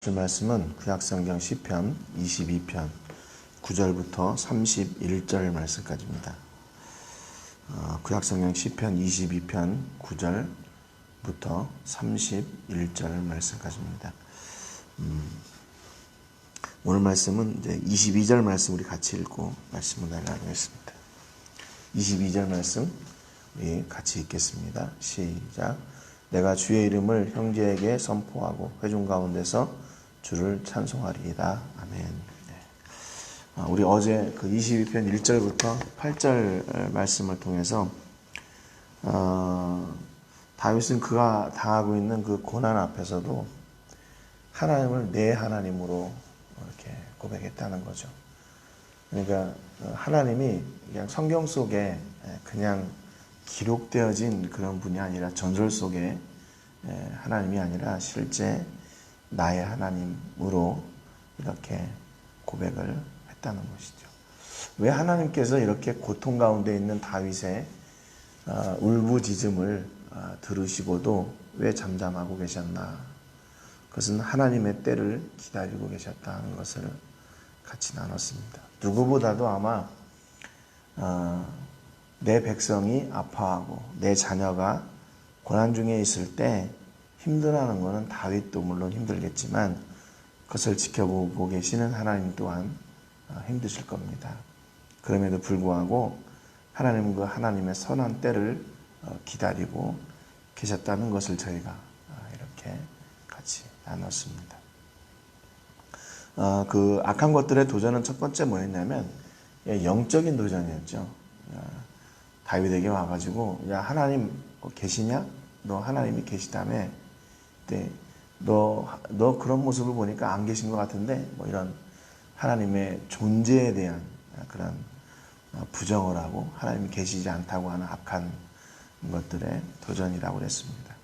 말씀은 구약성경 시편 22편 9절부터 31절 말씀까지입니다. 구약성경 시편 22편 9절부터 31절 말씀까지입니다. 오늘 말씀은 이제 22절 말씀 우리 같이 읽고 말씀을 나누겠습니다. 22절 말씀 우리 같이 읽겠습니다. 시작. 내가 주의 이름을 형제에게 선포하고 회중 가운데서 주를 찬송하리이다. 아멘. 네. 우리 어제 그 22편 1절부터 8절 말씀을 통해서 다윗은 그가 당하고 있는 그 고난 앞에서도 하나님을 내 하나님으로 이렇게 고백했다는 거죠. 그러니까 하나님이 그냥 성경 속에 그냥 기록되어진 그런 분이 아니라 전설 속에 하나님이 아니라 실제 나의 하나님으로 이렇게 고백을 했다는 것이죠. 왜 하나님께서 이렇게 고통 가운데 있는 다윗의 울부짖음을 들으시고도 왜 잠잠하고 계셨나? 그것은 하나님의 때를 기다리고 계셨다는 것을 같이 나눴습니다. 누구보다도 아마 내 백성이 아파하고 내 자녀가 고난 중에 있을 때 힘들어하는 것은 다윗도 물론 힘들겠지만 그것을 지켜보고 계시는 하나님 또한 힘드실 겁니다. 그럼에도 불구하고 하나님은 그 하나님의 선한 때를 기다리고 계셨다는 것을 저희가 이렇게 같이 나눴습니다. 그 악한 것들의 도전은 첫 번째 뭐였냐면 영적인 도전이었죠. 다윗에게 와가지고 야 하나님 계시냐? 너 하나님이 계시다며? 네, 너 그런 모습을 보니까 안 계신 것 같은데 뭐 이런 하나님의 존재에 대한 그런 부정을 하고 하나님이 계시지 않다고 하는 악한 것들의 도전이라고 그랬습니다.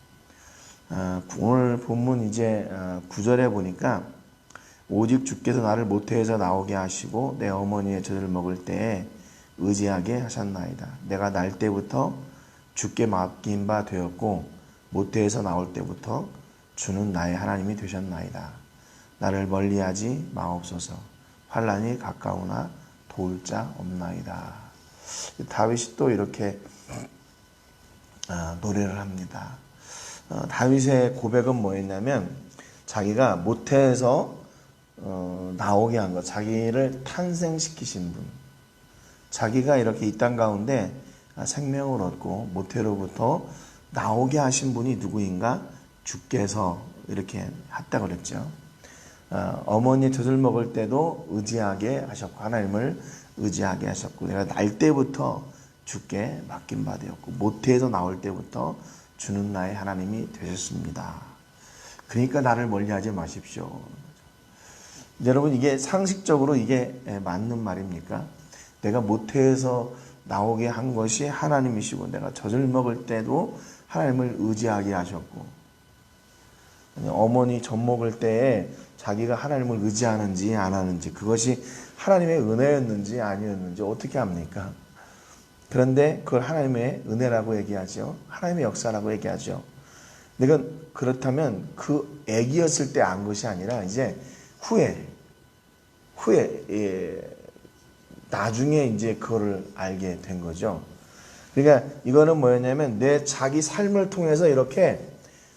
오늘 본문 이제 9절에 보니까 오직 주께서 나를 모태에서 나오게 하시고 내 어머니의 젖을 먹을 때에 의지하게 하셨나이다. 내가 날 때부터 주께 맡긴 바 되었고 모태에서 나올 때부터 주는 나의 하나님이 되셨나이다. 나를 멀리하지 마옵소서. 환난이 가까우나 도울 자 없나이다. 다윗이 또 이렇게 노래를 합니다. 다윗의 고백은 뭐였냐면 자기가 모태에서 나오게 한 것, 자기를 탄생시키신 분, 자기가 이렇게 이 땅 가운데 생명을 얻고 모태로부터 나오게 하신 분이 누구인가? 주께서 이렇게 했다고 그랬죠. 어머니 젖을 먹을 때도 의지하게 하셨고 하나님을 의지하게 하셨고 내가 날 때부터 주께 맡긴 바 되었고 모태에서 나올 때부터 주는 나의 하나님이 되셨습니다. 그러니까 나를 멀리하지 마십시오. 여러분 이게 상식적으로 이게 맞는 말입니까? 내가 모태에서 나오게 한 것이 하나님이시고 내가 젖을 먹을 때도 하나님을 의지하게 하셨고 어머니 젖 먹을 때에 자기가 하나님을 의지하는지 안 하는지 그것이 하나님의 은혜였는지 아니었는지 어떻게 합니까? 그런데 그걸 하나님의 은혜라고 얘기하죠. 하나님의 역사라고 얘기하죠. 이건 그렇다면 그 애기였을 때 안 것이 아니라 이제 후에 나중에 이제 그거를 알게 된 거죠. 그러니까 이거는 뭐였냐면 내 자기 삶을 통해서 이렇게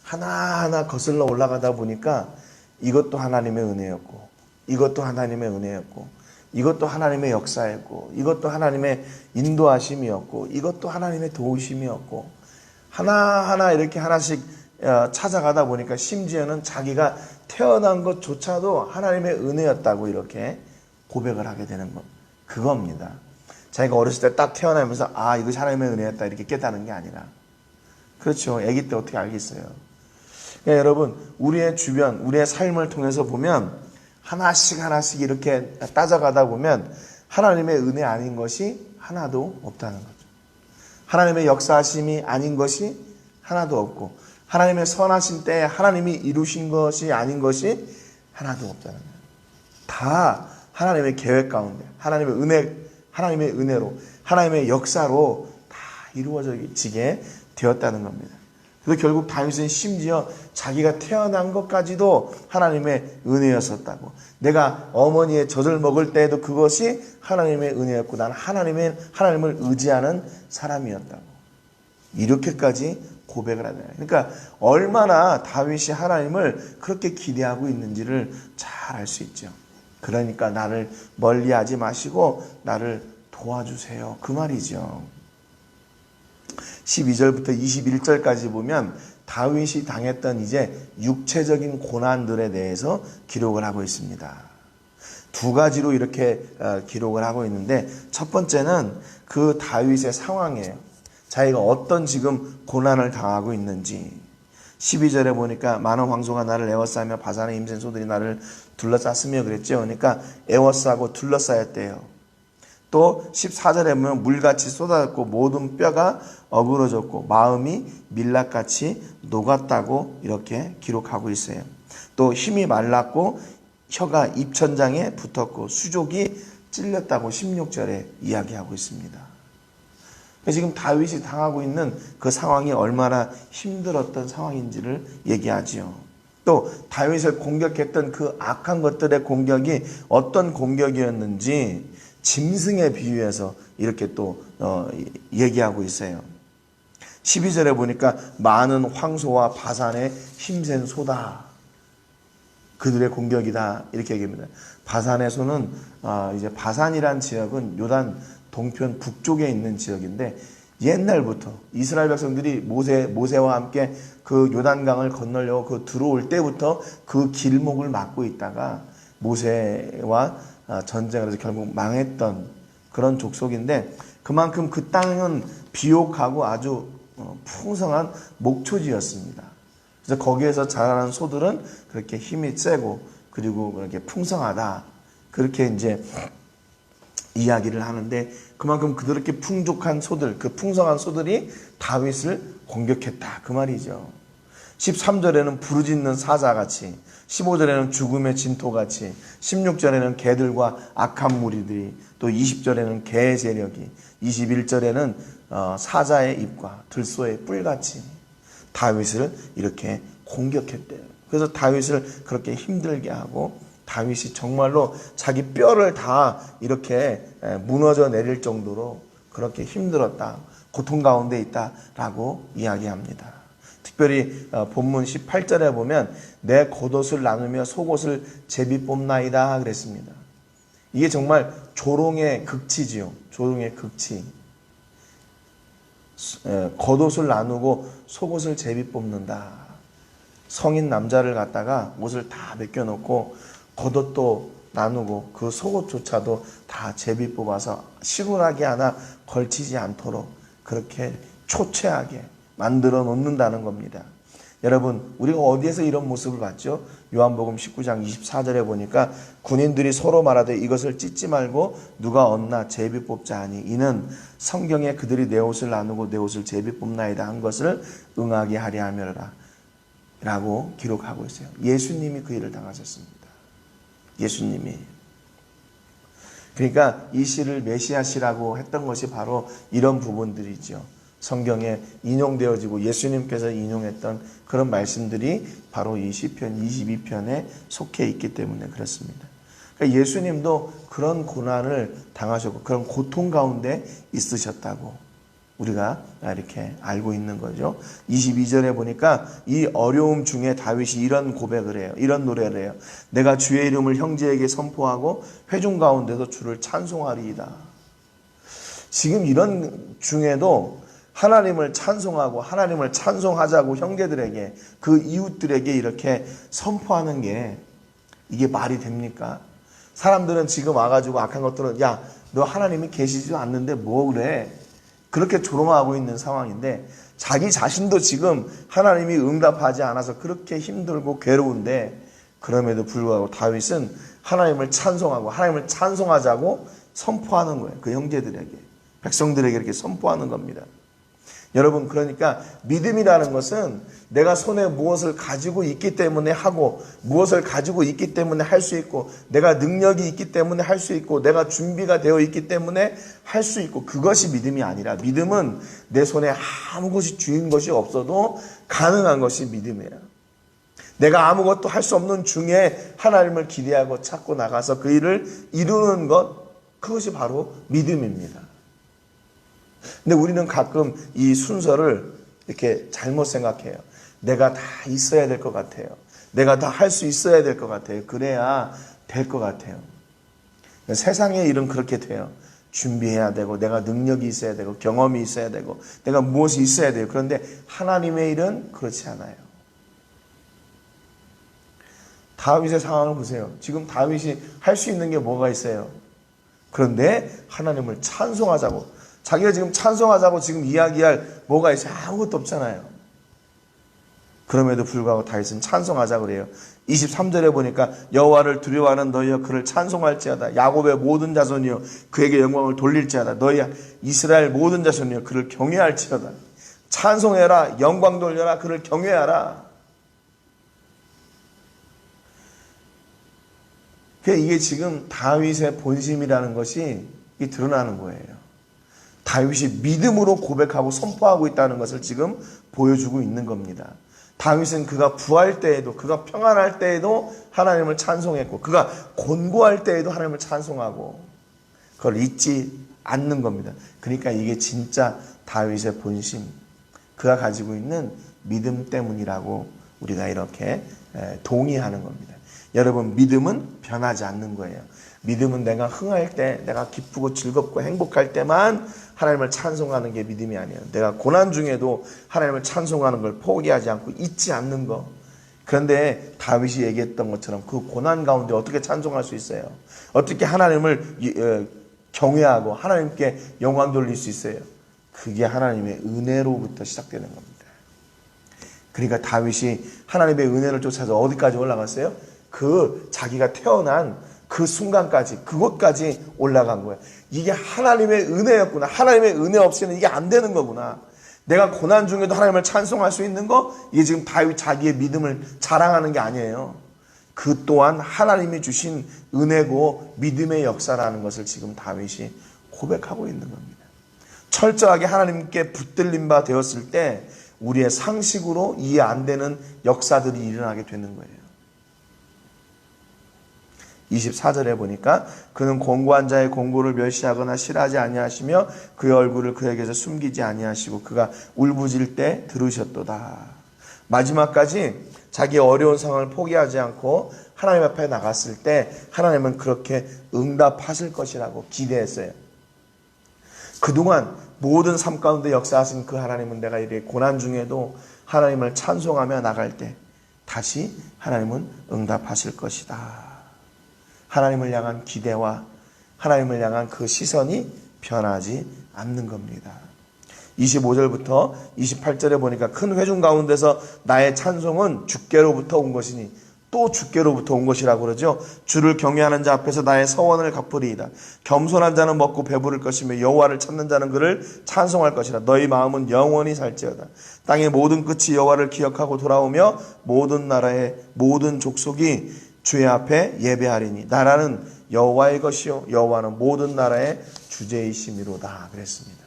하나하나 거슬러 올라가다 보니까 이것도 하나님의 은혜였고 이것도 하나님의 은혜였고 이것도 하나님의 역사였고 이것도 하나님의 인도하심이었고 이것도 하나님의 도우심이었고 하나하나 이렇게 하나씩 찾아가다 보니까 심지어는 자기가 태어난 것조차도 하나님의 은혜였다고 이렇게 고백을 하게 되는 것. 그겁니다. 자기가 어렸을 때 딱 태어나면서 이것이 하나님의 은혜였다 이렇게 깨닫는 게 아니라 그렇죠. 아기 때 어떻게 알겠어요. 그러니까 여러분 우리의 주변 우리의 삶을 통해서 보면 하나씩 이렇게 따져가다 보면 하나님의 은혜 아닌 것이 하나도 없다는 거죠. 하나님의 역사하심이 아닌 것이 하나도 없고 하나님의 선하심 때에 하나님이 이루신 것이 아닌 것이 하나도 없다는 거예요. 다 하나님의 계획 가운데 하나님의 은혜로 하나님의 역사로 다 이루어지게 되었다는 겁니다. 그래서 결국 다윗은 심지어 자기가 태어난 것까지도 하나님의 은혜였었다고. 내가 어머니의 젖을 먹을 때에도 그것이 하나님의 은혜였고 나는 하나님을 의지하는 사람이었다고. 이렇게까지 고백을 하네요. 그러니까 얼마나 다윗이 하나님을 그렇게 기대하고 있는지를 잘 알 수 있죠. 그러니까 나를 멀리하지 마시고 나를 도와주세요. 그 말이죠. 12절부터 21절까지 보면 다윗이 당했던 이제 육체적인 고난들에 대해서 기록을 하고 있습니다. 두 가지로 이렇게 기록을 하고 있는데 첫 번째는 그 다윗의 상황이에요. 자기가 어떤 지금 고난을 당하고 있는지. 12절에 보니까 많은 황소가 나를 에워싸며 바산에 힘센 소들이 나를 둘러쌌으며 그랬죠. 그러니까 에워싸고 둘러싸였대요. 또 14절에 보면 물같이 쏟아졌고 모든 뼈가 어그러졌고 마음이 밀랍같이 녹았다고 이렇게 기록하고 있어요. 또 힘이 말랐고 혀가 입천장에 붙었고 수족이 찔렸다고 16절에 이야기하고 있습니다. 지금 다윗이 당하고 있는 그 상황이 얼마나 힘들었던 상황인지를 얘기하지요. 또 다윗을 공격했던 그 악한 것들의 공격이 어떤 공격이었는지 짐승에 비유해서 이렇게 또 얘기하고 있어요. 12절에 보니까 많은 황소와 바산의 힘센 소다. 그들의 공격이다. 이렇게 얘기합니다. 바산의 소는 이제 바산이란 지역은 요단 동편 북쪽에 있는 지역인데 옛날부터 이스라엘 백성들이 모세와 함께 그 요단강을 건너려고 들어올 때부터 그 길목을 막고 있다가 모세와 전쟁을 해서 결국 망했던 그런 족속인데 그만큼 그 땅은 비옥하고 아주 풍성한 목초지였습니다. 그래서 거기에서 자라는 소들은 그렇게 힘이 세고 그리고 그렇게 풍성하다. 그렇게 이제 이야기를 하는데 그만큼 그렇게 풍족한 소들, 그 풍성한 소들이 다윗을 공격했다. 그 말이죠. 13절에는 부르짖는 사자같이, 15절에는 죽음의 진토같이, 16절에는 개들과 악한 무리들이, 또 20절에는 개의 세력이, 21절에는 사자의 입과 들소의 뿔같이 다윗을 이렇게 공격했대요. 그래서 다윗을 그렇게 힘들게 하고 다윗이 정말로 자기 뼈를 다 이렇게 무너져 내릴 정도로 그렇게 힘들었다. 고통 가운데 있다라고 이야기합니다. 특별히 본문 18절에 보면 내 겉옷을 나누며 속옷을 제비 뽑나이다 그랬습니다. 이게 정말 조롱의 극치지요. 조롱의 극치. 겉옷을 나누고 속옷을 제비 뽑는다. 성인 남자를 갖다가 옷을 다 벗겨놓고 겉옷도 나누고 그 속옷조차도 다 제비 뽑아서 시원하게 하나 걸치지 않도록 그렇게 초췌하게 만들어 놓는다는 겁니다. 여러분 우리가 어디에서 이런 모습을 봤죠? 요한복음 19장 24절에 보니까 군인들이 서로 말하되 이것을 찢지 말고 누가 얻나 제비 뽑자 하니 이는 성경에 그들이 내 옷을 나누고 내 옷을 제비 뽑나이다 한 것을 응하게 하려 함이라 라고 기록하고 있어요. 예수님이 그 일을 당하셨습니다. 예수님이. 그러니까 이 시를 메시아시라고 했던 것이 바로 이런 부분들이죠. 성경에 인용되어지고 예수님께서 인용했던 그런 말씀들이 바로 이 시편 22편에 속해 있기 때문에 그렇습니다. 그러니까 예수님도 그런 고난을 당하셨고 그런 고통 가운데 있으셨다고 우리가 이렇게 알고 있는 거죠. 22절에 보니까 이 어려움 중에 다윗이 이런 고백을 해요. 이런 노래를 해요. 내가 주의 이름을 형제에게 선포하고 회중 가운데서 주를 찬송하리이다. 지금 이런 중에도 하나님을 찬송하고 하나님을 찬송하자고 형제들에게 그 이웃들에게 이렇게 선포하는 게 이게 말이 됩니까? 사람들은 지금 와가지고 악한 것들은 야, 너 하나님이 계시지도 않는데 뭐 그래? 그렇게 조롱하고 있는 상황인데 자기 자신도 지금 하나님이 응답하지 않아서 그렇게 힘들고 괴로운데 그럼에도 불구하고 다윗은 하나님을 찬송하고 하나님을 찬송하자고 선포하는 거예요. 그 형제들에게 백성들에게 이렇게 선포하는 겁니다. 여러분, 그러니까 믿음이라는 것은 내가 손에 무엇을 가지고 있기 때문에 하고, 무엇을 가지고 있기 때문에 할 수 있고, 내가 능력이 있기 때문에 할 수 있고, 내가 준비가 되어 있기 때문에 할 수 있고, 그것이 믿음이 아니라, 믿음은 내 손에 아무것이 쥐인 것이 없어도 가능한 것이 믿음이에요. 내가 아무것도 할 수 없는 중에 하나님을 기대하고 찾고 나가서 그 일을 이루는 것, 그것이 바로 믿음입니다. 근데 우리는 가끔 이 순서를 이렇게 잘못 생각해요. 내가 다 있어야 될 것 같아요. 내가 다 할 수 있어야 될 것 같아요. 그래야 될 것 같아요. 세상의 일은 그렇게 돼요. 준비해야 되고, 내가 능력이 있어야 되고, 경험이 있어야 되고, 내가 무엇이 있어야 돼요. 그런데 하나님의 일은 그렇지 않아요. 다윗의 상황을 보세요. 지금 다윗이 할 수 있는 게 뭐가 있어요? 그런데 하나님을 찬송하자고, 자기가 지금 찬송하자고 지금 이야기할 뭐가 있어요? 아무것도 없잖아요. 그럼에도 불구하고 다윗은 찬송하자 그래요. 23절에 보니까 여호와를 두려워하는 너희여 그를 찬송할지어다. 야곱의 모든 자손이여 그에게 영광을 돌릴지어다. 너희 이스라엘 모든 자손이여 그를 경외할지어다. 찬송해라, 영광 돌려라, 그를 경외하라. 이게 지금 다윗의 본심이라는 것이 드러나는 거예요. 다윗이 믿음으로 고백하고 선포하고 있다는 것을 지금 보여주고 있는 겁니다. 다윗은 그가 부할 때에도, 그가 평안할 때에도 하나님을 찬송했고, 그가 곤고할 때에도 하나님을 찬송하고, 그걸 잊지 않는 겁니다. 그러니까 이게 진짜 다윗의 본심, 그가 가지고 있는 믿음 때문이라고 우리가 이렇게 동의하는 겁니다. 여러분, 믿음은 변하지 않는 거예요. 믿음은 내가 흥할 때, 내가 기쁘고 즐겁고 행복할 때만 하나님을 찬송하는 게 믿음이 아니에요. 내가 고난 중에도 하나님을 찬송하는 걸 포기하지 않고 잊지 않는 거. 그런데 다윗이 얘기했던 것처럼 그 고난 가운데 어떻게 찬송할 수 있어요? 어떻게 하나님을 경외하고 하나님께 영광 돌릴 수 있어요? 그게 하나님의 은혜로부터 시작되는 겁니다. 그러니까 다윗이 하나님의 은혜를 쫓아서 어디까지 올라갔어요? 그 자기가 태어난 그 순간까지, 그곳까지 올라간 거예요. 이게 하나님의 은혜였구나. 하나님의 은혜 없이는 이게 안 되는 거구나. 내가 고난 중에도 하나님을 찬송할 수 있는 거, 이게 지금 다윗 자기의 믿음을 자랑하는 게 아니에요. 그 또한 하나님이 주신 은혜고 믿음의 역사라는 것을 지금 다윗이 고백하고 있는 겁니다. 철저하게 하나님께 붙들린 바 되었을 때 우리의 상식으로 이해 안 되는 역사들이 일어나게 되는 거예요. 24절에 보니까 그는 공고한 자의 공고를 멸시하거나 싫어하지 아니하시며 그의 얼굴을 그에게서 숨기지 아니하시고 그가 울부짖을 때 들으셨도다. 마지막까지 자기의 어려운 상황을 포기하지 않고 하나님 앞에 나갔을 때 하나님은 그렇게 응답하실 것이라고 기대했어요. 그동안 모든 삶 가운데 역사하신 그 하나님은 내가 이렇게 고난 중에도 하나님을 찬송하며 나갈 때 다시 하나님은 응답하실 것이다. 하나님을 향한 기대와 하나님을 향한 그 시선이 변하지 않는 겁니다. 25절부터 28절에 보니까 큰 회중 가운데서 나의 찬송은 주께로부터 온 것이니, 또 주께로부터 온 것이라고 그러죠. 주를 경외하는 자 앞에서 나의 서원을 갚으리이다. 겸손한 자는 먹고 배부를 것이며 여호와를 찾는 자는 그를 찬송할 것이라. 너희 마음은 영원히 살지어다. 땅의 모든 끝이 여호와를 기억하고 돌아오며 모든 나라의 모든 족속이 주의 앞에 예배하리니 나라는 여호와의 것이요 여호와는 모든 나라의 주제이심이로다 그랬습니다.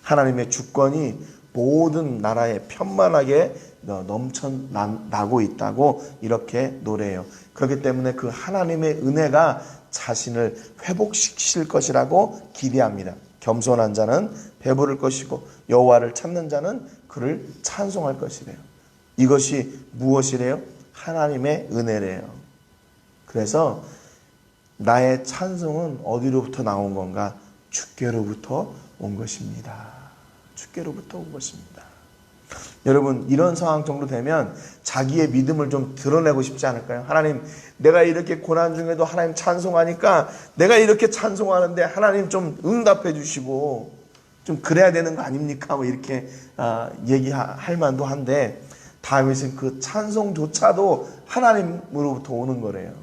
하나님의 주권이 모든 나라에 편만하게 넘쳐나고 있다고 이렇게 노래해요. 그렇기 때문에 그 하나님의 은혜가 자신을 회복시킬 것이라고 기대합니다. 겸손한 자는 배부를 것이고 여호와를 찾는 자는 그를 찬송할 것이래요. 이것이 무엇이래요? 하나님의 은혜래요. 그래서 나의 찬송은 어디로부터 나온 건가? 주께로부터 온 것입니다. 주께로부터 온 것입니다. 여러분, 이런 상황 정도 되면 자기의 믿음을 좀 드러내고 싶지 않을까요? 하나님, 내가 이렇게 고난 중에도 하나님 찬송하니까 내가 이렇게 찬송하는데 하나님 좀 응답해 주시고 좀 그래야 되는 거 아닙니까? 뭐 이렇게 얘기할 만도 한데 다윗은 그 찬송조차도 하나님으로부터 오는 거래요.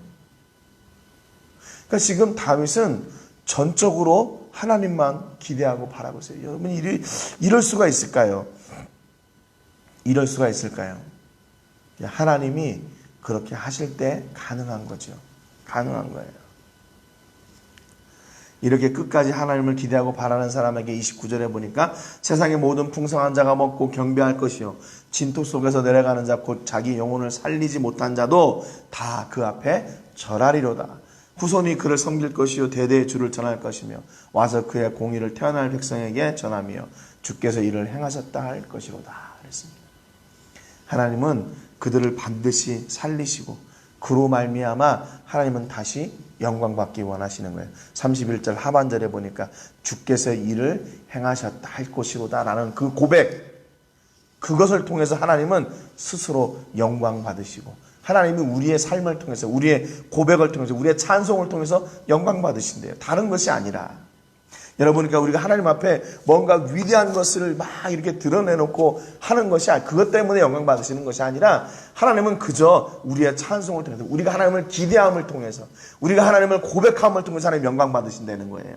그러니까 지금 다윗은 전적으로 하나님만 기대하고 바라고 있어요. 여러분, 이럴 수가 있을까요? 이럴 수가 있을까요? 하나님이 그렇게 하실 때 가능한 거죠. 가능한 거예요. 이렇게 끝까지 하나님을 기대하고 바라는 사람에게 29절에 보니까 세상의 모든 풍성한 자가 먹고 경배할 것이요 진토 속에서 내려가는 자 곧 자기 영혼을 살리지 못한 자도 다 그 앞에 절하리로다. 후손이 그를 섬길 것이요 대대의 주를 전할 것이며 와서 그의 공의를 태어날 백성에게 전하며 주께서 이를 행하셨다 할 것이로다 그랬습니다. 하나님은 그들을 반드시 살리시고 그로 말미암아 하나님은 다시 영광받기 원하시는 거예요. 31절 하반절에 보니까 주께서 이를 행하셨다 할 것이로다 라는 그 고백, 그것을 통해서 하나님은 스스로 영광 받으시고 하나님이 우리의 삶을 통해서 우리의 고백을 통해서 우리의 찬송을 통해서 영광 받으신대요. 다른 것이 아니라. 여러분, 그러니까 우리가 하나님 앞에 뭔가 위대한 것을 막 이렇게 드러내놓고 하는 것이 그것 때문에 영광 받으시는 것이 아니라 하나님은 그저 우리의 찬송을 통해서 우리가 하나님을 기대함을 통해서 우리가 하나님을 고백함을 통해서 하나님 영광 받으신다는 거예요.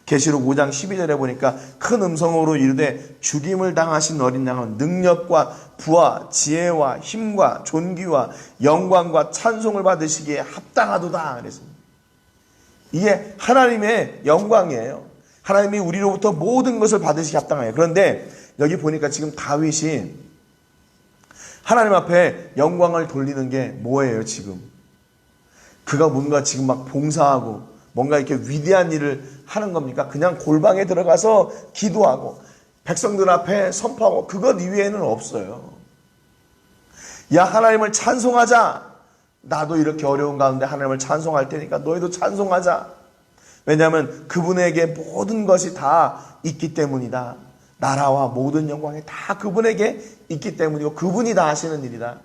계시록 5장 12절에 보니까 큰 음성으로 이르되 죽임을 당하신 어린 양은 능력과 부와 지혜와 힘과 존귀와 영광과 찬송을 받으시기에 합당하도다 그랬습니다. 이게 하나님의 영광이에요. 하나님이 우리로부터 모든 것을 받으시기 합당해요. 그런데 여기 보니까 지금 다윗이 하나님 앞에 영광을 돌리는 게 뭐예요 지금? 그가 뭔가 지금 막 봉사하고 뭔가 이렇게 위대한 일을 하는 겁니까? 그냥 골방에 들어가서 기도하고 백성들 앞에 선포하고 그것 이외에는 없어요. 야, 하나님을 찬송하자. 나도 이렇게 어려운 가운데 하나님을 찬송할 테니까 너희도 찬송하자. 왜냐하면 그분에게 모든 것이 다 있기 때문이다. 나라와 모든 영광이 다 그분에게 있기 때문이고 그분이 다 하시는 일이다.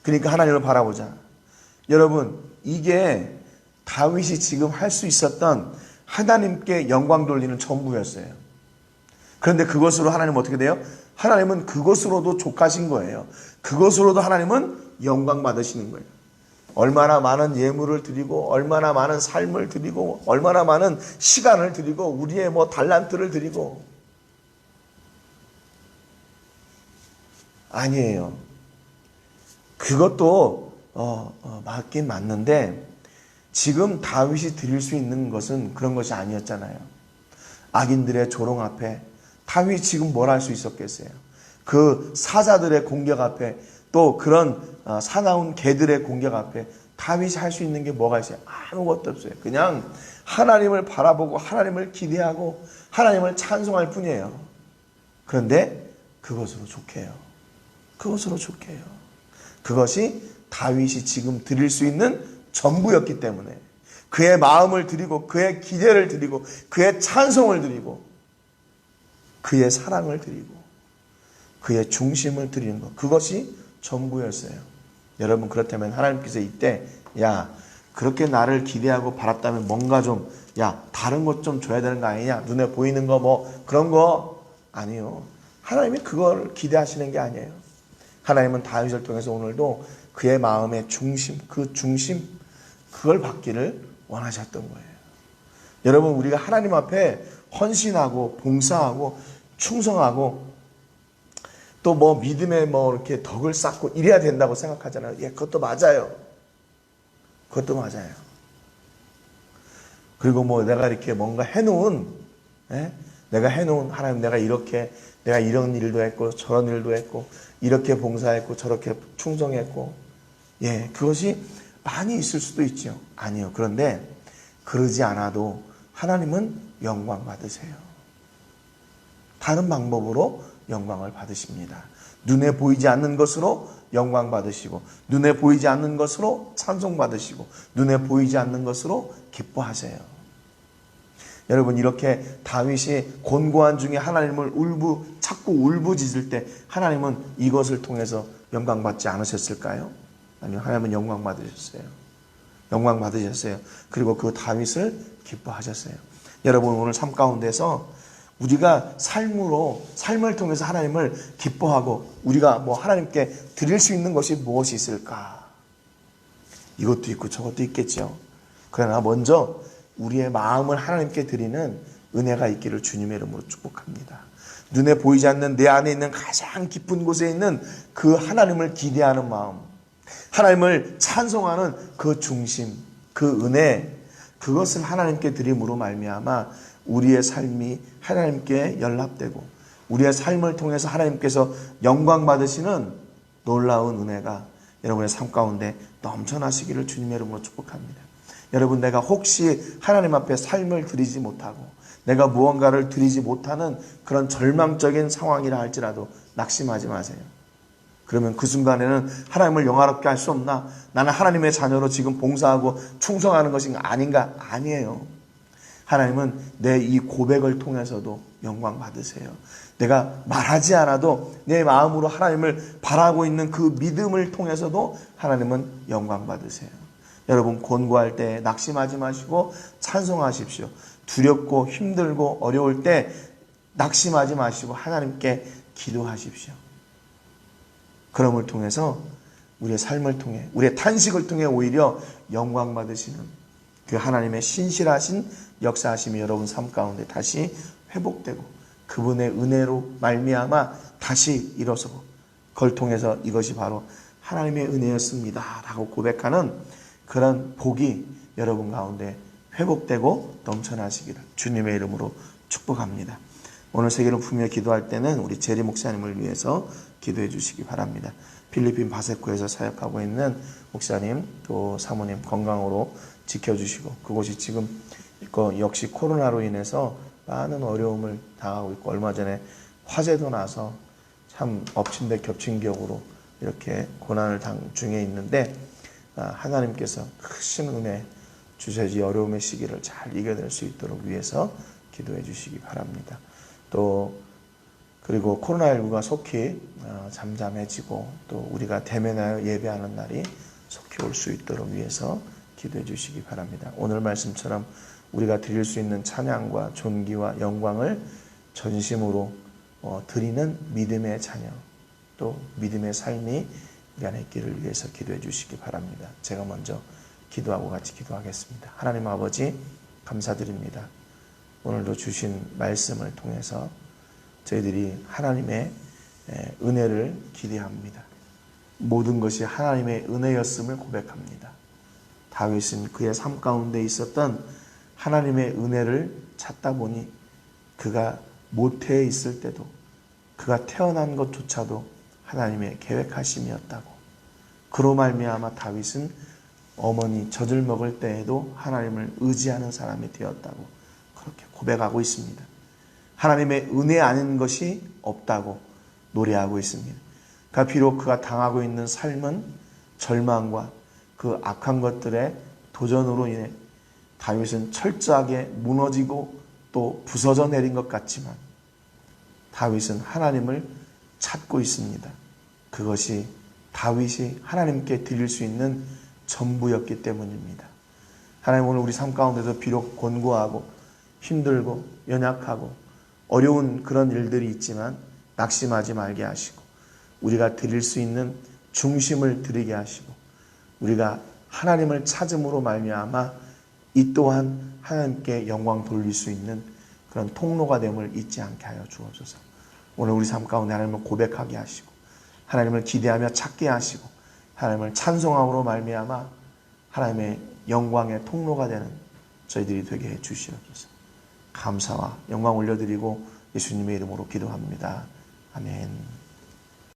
그러니까 하나님을 바라보자. 여러분, 이게 다윗이 지금 할 수 있었던 하나님께 영광 돌리는 전부였어요. 그런데 그것으로 하나님은 어떻게 돼요? 하나님은 그것으로도 족하신 거예요. 그것으로도 하나님은 영광 받으시는 거예요. 얼마나 많은 예물을 드리고 얼마나 많은 삶을 드리고 얼마나 많은 시간을 드리고 우리의 달란트를 드리고 아니에요. 그것도 맞긴 맞는데 지금 다윗이 드릴 수 있는 것은 그런 것이 아니었잖아요. 악인들의 조롱 앞에 다윗이 지금 뭘 할 수 있었겠어요? 그 사자들의 공격 앞에 또 그런 사나운 개들의 공격 앞에 다윗이 할 수 있는 게 뭐가 있어요? 아무것도 없어요. 그냥 하나님을 바라보고 하나님을 기대하고 하나님을 찬송할 뿐이에요. 그런데 그것으로 족해요. 그것으로 족해요. 그것이 다윗이 지금 드릴 수 있는 전부였기 때문에 그의 마음을 드리고 그의 기대를 드리고 그의 찬송을 드리고 그의 사랑을 드리고 그의 중심을 드리는 것, 그것이 전부였어요. 여러분, 그렇다면 하나님께서 이때 그렇게 나를 기대하고 바랐다면 뭔가 좀 다른 것 좀 줘야 되는 거 아니냐, 눈에 보이는 거 그런 거 아니요. 하나님이 그걸 기대하시는 게 아니에요. 하나님은 다윗을 통해서 오늘도 그의 마음의 중심, 그걸 받기를 원하셨던 거예요. 여러분, 우리가 하나님 앞에 헌신하고 봉사하고 충성하고 또 믿음에 이렇게 덕을 쌓고 이래야 된다고 생각하잖아요. 그것도 맞아요. 그것도 맞아요. 그리고 내가 이렇게 뭔가 해놓은, 내가 해놓은 하나님, 내가 이런 일도 했고 저런 일도 했고 이렇게 봉사했고 저렇게 충성했고, 그것이 많이 있을 수도 있죠. 아니요. 그런데 그러지 않아도 하나님은 영광 받으세요. 다른 방법으로 영광을 받으십니다. 눈에 보이지 않는 것으로 영광 받으시고 눈에 보이지 않는 것으로 찬송 받으시고 눈에 보이지 않는 것으로 기뻐하세요. 여러분, 이렇게 다윗이 곤고한 중에 하나님을 자꾸 울부짖을 때 하나님은 이것을 통해서 영광 받지 않으셨을까요? 아니면 하나님은 영광 받으셨어요. 영광 받으셨어요. 그리고 그 다윗을 기뻐하셨어요. 여러분, 오늘 삶 가운데서 우리가 삶을 통해서 하나님을 기뻐하고 우리가 하나님께 드릴 수 있는 것이 무엇이 있을까? 이것도 있고 저것도 있겠죠. 그러나 먼저 우리의 마음을 하나님께 드리는 은혜가 있기를 주님의 이름으로 축복합니다. 눈에 보이지 않는 내 안에 있는 가장 깊은 곳에 있는 그 하나님을 기대하는 마음, 하나님을 찬송하는 그 중심, 그 은혜, 그것을 하나님께 드림으로 말미암아 우리의 삶이 하나님께 연합되고 우리의 삶을 통해서 하나님께서 영광 받으시는 놀라운 은혜가 여러분의 삶 가운데 넘쳐나시기를 주님의 이름으로 축복합니다. 여러분, 내가 혹시 하나님 앞에 삶을 드리지 못하고 내가 무언가를 드리지 못하는 그런 절망적인 상황이라 할지라도 낙심하지 마세요. 그러면 그 순간에는 하나님을 영화롭게 할 수 없나? 나는 하나님의 자녀로 지금 봉사하고 충성하는 것이 아닌가? 아니에요. 하나님은 내 이 고백을 통해서도 영광 받으세요. 내가 말하지 않아도 내 마음으로 하나님을 바라고 있는 그 믿음을 통해서도 하나님은 영광 받으세요. 여러분, 권고할 때 낙심하지 마시고 찬송하십시오. 두렵고 힘들고 어려울 때 낙심하지 마시고 하나님께 기도하십시오. 그럼을 통해서 우리의 삶을 통해, 우리의 탄식을 통해 오히려 영광 받으시는 그 하나님의 신실하신 역사하심이 여러분 삶 가운데 다시 회복되고 그분의 은혜로 말미암아 다시 일어서고 그걸 통해서 이것이 바로 하나님의 은혜였습니다 라고 고백하는 그런 복이 여러분 가운데 회복되고 넘쳐나시기를 주님의 이름으로 축복합니다. 오늘 세계를 품며 기도할 때는 우리 제리 목사님을 위해서 기도해 주시기 바랍니다. 필리핀 바세코에서 사역하고 있는 목사님 또 사모님 건강으로 지켜주시고 그곳이 지금 역시 코로나로 인해서 많은 어려움을 당하고 있고 얼마 전에 화재도 나서 참 엎친 데 겹친 격으로 이렇게 고난을 중에 있는데 하나님께서 크신 은혜 주셔지 어려움의 시기를 잘 이겨낼 수 있도록 위해서 기도해 주시기 바랍니다. 또 그리고 코로나19가 속히 잠잠해지고 또 우리가 대면하여 예배하는 날이 속히 올 수 있도록 위해서 기도해 주시기 바랍니다. 오늘 말씀처럼 우리가 드릴 수 있는 찬양과 존귀와 영광을 전심으로 드리는 믿음의 자녀 또 믿음의 삶이 우리 안에 있기를 위해서 기도해 주시기 바랍니다. 제가 먼저 기도하고 같이 기도하겠습니다. 하나님 아버지 감사드립니다. 오늘도 주신 말씀을 통해서 저희들이 하나님의 은혜를 기대합니다. 모든 것이 하나님의 은혜였음을 고백합니다. 다윗은 그의 삶 가운데 있었던 하나님의 은혜를 찾다 보니 그가 모태에 있을 때도 그가 태어난 것조차도 하나님의 계획하심이었다고. 그로 말미암아 다윗은 어머니 젖을 먹을 때에도 하나님을 의지하는 사람이 되었다고 그렇게 고백하고 있습니다. 하나님의 은혜 아닌 것이 없다고 노래하고 있습니다. 그러니까 비록 그가 당하고 있는 삶은 절망과 그 악한 것들의 도전으로 인해 다윗은 철저하게 무너지고 또 부서져 내린 것 같지만 다윗은 하나님을 찾고 있습니다. 그것이 다윗이 하나님께 드릴 수 있는 전부였기 때문입니다. 하나님 오늘 우리 삶 가운데도 비록 곤고하고 힘들고 연약하고 어려운 그런 일들이 있지만 낙심하지 말게 하시고 우리가 드릴 수 있는 중심을 드리게 하시고 우리가 하나님을 찾음으로 말미암아 이 또한 하나님께 영광 돌릴 수 있는 그런 통로가 됨을 잊지 않게 하여 주옵소서. 오늘 우리 삶 가운데 하나님을 고백하게 하시고 하나님을 기대하며 찾게 하시고 하나님을 찬송함으로 말미암아 하나님의 영광의 통로가 되는 저희들이 되게 해 주시옵소서. 감사와 영광 올려드리고 예수님의 이름으로 기도합니다. 아멘.